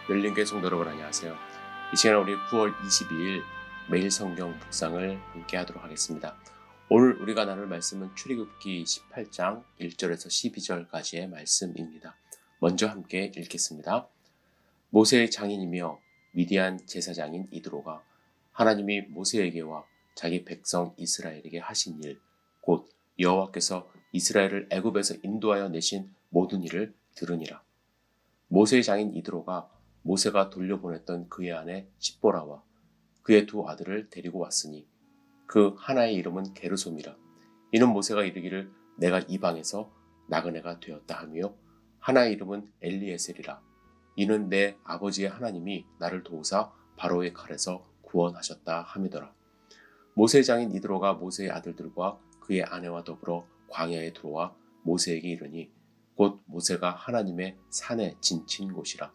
열린교회 성도 여러분 안녕하세요. 이 시간 우리 9월 22일 매일 성경 묵상을 함께 하도록 하겠습니다. 오늘 우리가 나눌 말씀은 출애굽기 18장 1절에서 12절까지의 말씀입니다. 먼저 함께 읽겠습니다. 모세의 장인이며 미디안 제사장인 이드로가 하나님이 모세에게와 자기 백성 이스라엘에게 하신 일, 곧 여호와께서 이스라엘을 애굽에서 인도하여 내신 모든 일을 들으니라. 모세의 장인 이드로가 모세가 돌려보냈던 그의 아내 십보라와 그의 두 아들을 데리고 왔으니 그 하나의 이름은 게르솜이라. 이는 모세가 이르기를 내가 이방에서 나그네가 되었다 하며 하나의 이름은 엘리에셀이라. 이는 내 아버지의 하나님이 나를 도우사 바로의 칼에서 구원하셨다 함이더라. 모세의 장인 이드로가 모세의 아들들과 그의 아내와 더불어 광야에 들어와 모세에게 이르니 곧 모세가 하나님의 산에 진친 곳이라.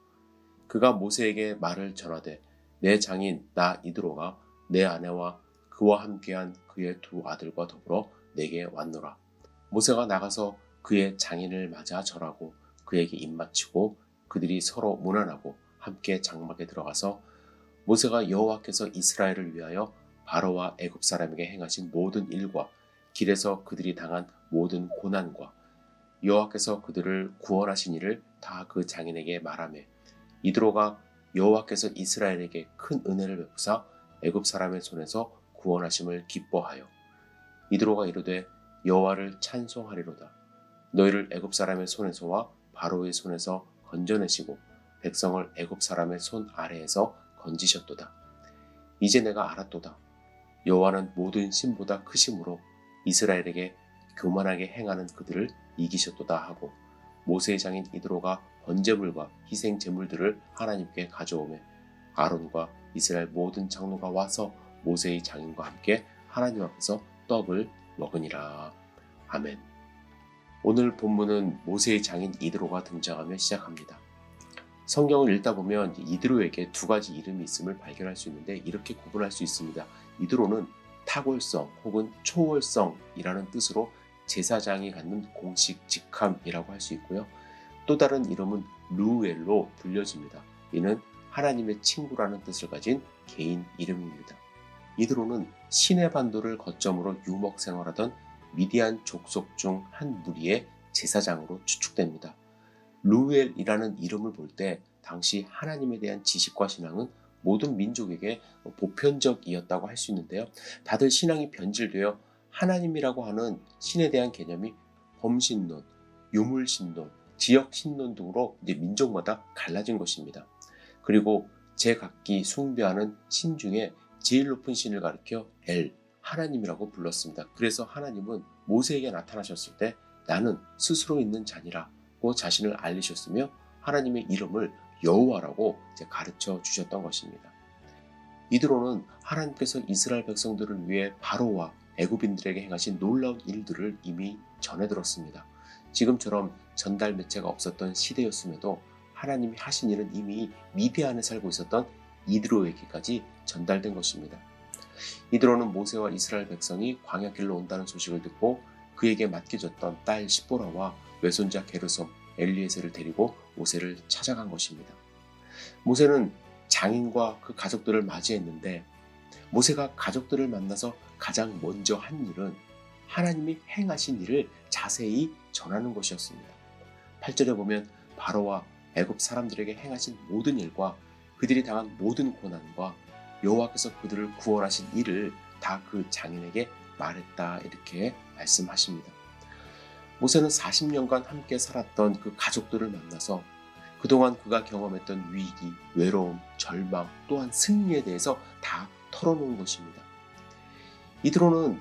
그가 모세에게 말을 전하되 내 장인 나 이드로가 내 아내와 그와 함께한 그의 두 아들과 더불어 내게 왔노라. 모세가 나가서 그의 장인을 맞아 절하고 그에게 입맞추고 그들이 서로 문안하고 함께 장막에 들어가서 모세가 여호와께서 이스라엘을 위하여 바로와 애굽 사람에게 행하신 모든 일과 길에서 그들이 당한 모든 고난과 여호와께서 그들을 구원하신 일을 다 그 장인에게 말하며 이드로가 여호와께서 이스라엘에게 큰 은혜를 베푸사 애굽 사람의 손에서 구원하심을 기뻐하여 이드로가 이르되 여호와를 찬송하리로다. 너희를 애굽 사람의 손에서와 바로의 손에서 건져내시고 백성을 애굽 사람의 손 아래에서 건지셨도다. 이제 내가 알았도다. 여호와는 모든 신보다 크심으로 이스라엘에게 교만하게 행하는 그들을 이기셨도다 하고 모세의 장인 이드로가 번제물과 희생 제물들을 하나님께 가져오매 아론과 이스라엘 모든 장로가 와서 모세의 장인과 함께 하나님 앞에서 떡을 먹으니라. 아멘. 오늘 본문은 모세의 장인 이드로가 등장하며 시작합니다. 성경을 읽다 보면 이드로에게 두 가지 이름이 있음을 발견할 수 있는데 이렇게 구분할 수 있습니다. 이드로는 탁월성 혹은 초월성이라는 뜻으로 제사장이 갖는 공식 직함이라고 할 수 있고요. 또 다른 이름은 루엘로 불려집니다. 이는 하나님의 친구라는 뜻을 가진 개인 이름입니다. 이드로는 시내 반도를 거점으로 유목 생활하던 미디안 족속 중 한 무리의 제사장으로 추측됩니다. 루엘이라는 이름을 볼 때 당시 하나님에 대한 지식과 신앙은 모든 민족에게 보편적이었다고 할 수 있는데요. 다들 신앙이 변질되어 하나님이라고 하는 신에 대한 개념이 범신론, 유물신론, 지역신론 등으로 이제 민족마다 갈라진 것입니다. 그리고 제각기 숭배하는 신 중에 제일 높은 신을 가리켜 엘, 하나님이라고 불렀습니다. 그래서 하나님은 모세에게 나타나셨을 때 나는 스스로 있는 자니라고 자신을 알리셨으며 하나님의 이름을 여호와라고 가르쳐 주셨던 것입니다. 이드로는 하나님께서 이스라엘 백성들을 위해 바로와 애굽인들에게 행하신 놀라운 일들을 이미 전해 들었습니다. 지금처럼 전달 매체가 없었던 시대였음에도 하나님이 하신 일은 이미 미디안에 살고 있었던 이드로에게까지 전달된 것입니다. 이드로는 모세와 이스라엘 백성이 광야길로 온다는 소식을 듣고 그에게 맡겨졌던 딸 십보라와 외손자 게르솜, 엘리에셀을 데리고 모세를 찾아간 것입니다. 모세는 장인과 그 가족들을 맞이했는데 모세가 가족들을 만나서 가장 먼저 한 일은 하나님이 행하신 일을 자세히 전하는 것이었습니다. 8절에 보면 바로와 애굽 사람들에게 행하신 모든 일과 그들이 당한 모든 고난과 여호와께서 그들을 구원하신 일을 다 그 장인에게 말했다 이렇게 말씀하십니다. 모세는 40년간 함께 살았던 그 가족들을 만나서 그동안 그가 경험했던 위기, 외로움, 절망, 또한 승리에 대해서 다 털어놓은 것입니다. 이드로는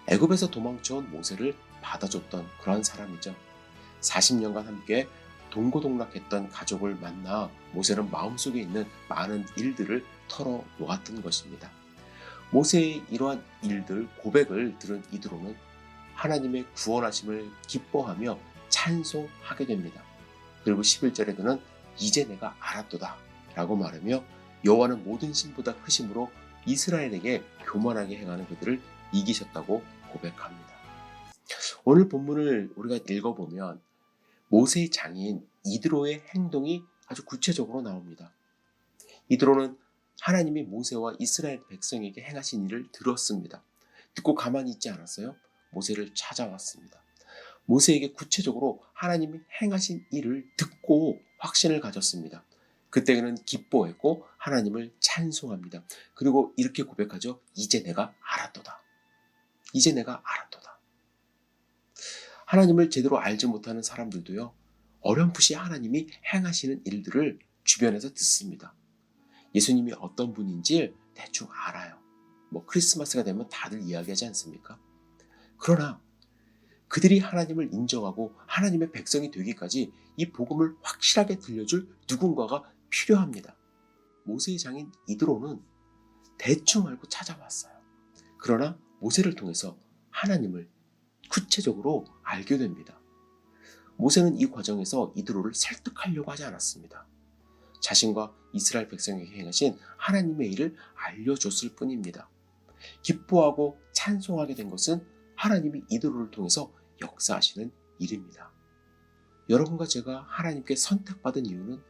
애굽에서 도망쳐온 모세를 받아줬던 그런 사람이죠. 40년간 함께 동고동락했던 가족을 만나 모세는 마음속에 있는 많은 일들을 털어놓았던 것입니다. 모세의 이러한 일들, 고백을 들은 이드로는 하나님의 구원하심을 기뻐하며 찬송하게 됩니다. 그리고 11절에 그는 이제 내가 알았도다 라고 말하며 여호와는 모든 신보다 크심으로 이스라엘에게 교만하게 행하는 그들을 이기셨다고 고백합니다. 오늘 본문을 우리가 읽어보면 모세의 장인 이드로의 행동이 아주 구체적으로 나옵니다. 이드로는 하나님이 모세와 이스라엘 백성에게 행하신 일을 들었습니다. 듣고 가만히 있지 않았어요. 모세를 찾아왔습니다. 모세에게 구체적으로 하나님이 행하신 일을 듣고 확신을 가졌습니다. 그때 그는 기뻐했고 하나님을 찬송합니다. 그리고 이렇게 고백하죠. 이제 내가 알았도다. 이제 내가 알았도다. 하나님을 제대로 알지 못하는 사람들도요, 어렴풋이 하나님이 행하시는 일들을 주변에서 듣습니다. 예수님이 어떤 분인지 대충 알아요. 크리스마스가 되면 다들 이야기하지 않습니까? 그러나 그들이 하나님을 인정하고 하나님의 백성이 되기까지 이 복음을 확실하게 들려줄 누군가가 필요합니다. 모세의 장인 이드로는 대충 알고 찾아왔어요. 그러나 모세를 통해서 하나님을 구체적으로 알게 됩니다. 모세는 이 과정에서 이드로를 설득하려고 하지 않았습니다. 자신과 이스라엘 백성에게 행하신 하나님의 일을 알려줬을 뿐입니다. 기뻐하고 찬송하게 된 것은 하나님이 이드로를 통해서 역사하시는 일입니다. 여러분과 제가 하나님께 선택받은 이유는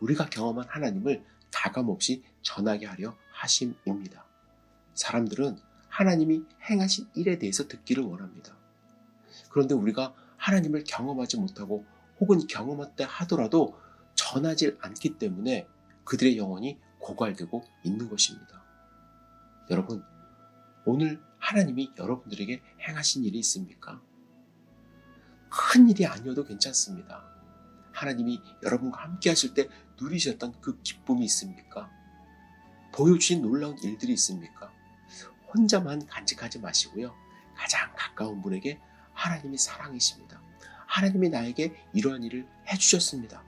우리가 경험한 하나님을 가감없이 전하게 하려 하심입니다. 사람들은 하나님이 행하신 일에 대해서 듣기를 원합니다. 그런데 우리가 하나님을 경험하지 못하고 혹은 경험했다 하더라도 전하지 않기 때문에 그들의 영혼이 고갈되고 있는 것입니다. 여러분, 오늘 하나님이 여러분들에게 행하신 일이 있습니까? 큰 일이 아니어도 괜찮습니다. 하나님이 여러분과 함께 하실 때 누리셨던 그 기쁨이 있습니까? 보여주신 놀라운 일들이 있습니까? 혼자만 간직하지 마시고요. 가장 가까운 분에게 하나님이 사랑이십니다. 하나님이 나에게 이러한 일을 해주셨습니다.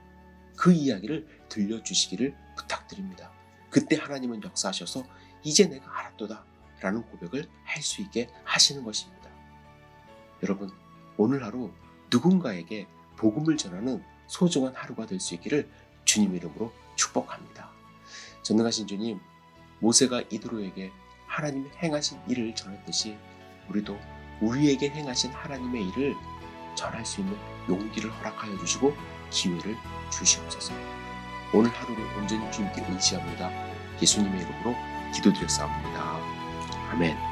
그 이야기를 들려주시기를 부탁드립니다. 그때 하나님은 역사하셔서 이제 내가 알았도다 라는 고백을 할 수 있게 하시는 것입니다. 여러분, 오늘 하루 누군가에게 복음을 전하는 소중한 하루가 될 수 있기를 주님 이름으로 축복합니다. 전능하신 주님, 모세가 이드로에게 하나님이 행하신 일을 전했듯이 우리도 우리에게 행하신 하나님의 일을 전할 수 있는 용기를 허락하여 주시고 기회를 주시옵소서. 오늘 하루를 온전히 주님께 의지합니다. 예수님의 이름으로 기도드렸사옵니다. 아멘.